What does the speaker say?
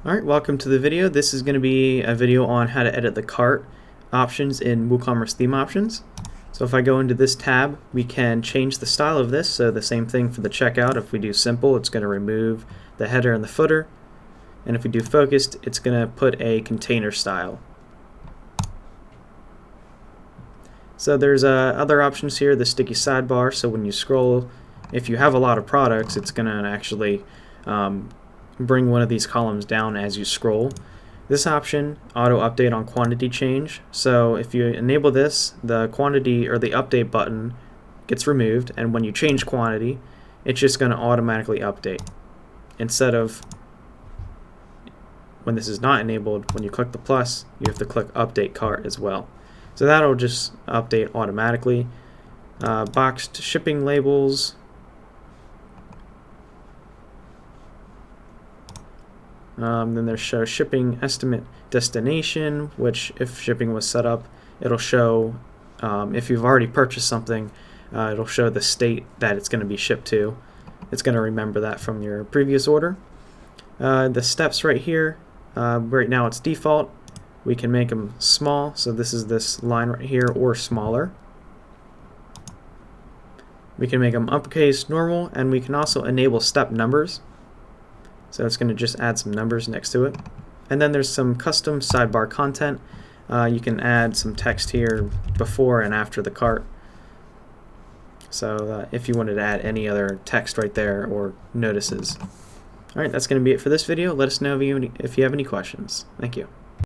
Alright, welcome to the video. This is going to be a video on how to edit the cart options in WooCommerce theme options. So if I go into this tab, we can change the style of this. So the same thing for the checkout. If we do simple, it's going to remove the header and the footer. And if we do focused, it's going to put a container style. So there's other options here, the sticky sidebar. So when you scroll, if you have a lot of products, it's going to actually bring one of these columns down as you scroll. This option, auto update on quantity change. So if you enable this, the quantity or the update button gets removed, and when you change quantity, it's just going to automatically update. Instead of when this is not enabled, when you click the plus, you have to click update cart as well. So that'll just update automatically. Boxed shipping labels. Then there's show shipping estimate destination, which if shipping was set up, it'll show if you've already purchased something, it'll show the state that it's going to be shipped to. It's going to remember that from your previous order. The steps right here, right now it's default. We can make them small, so this is this line right here, or smaller. We can make them uppercase, normal, and we can also enable step numbers. So it's going to just add some numbers next to it. And then there's some custom sidebar content. You can add some text here before and after the cart. So if you wanted to add any other text right there or notices. Alright, that's going to be it for this video. Let us know if you have any questions. Thank you.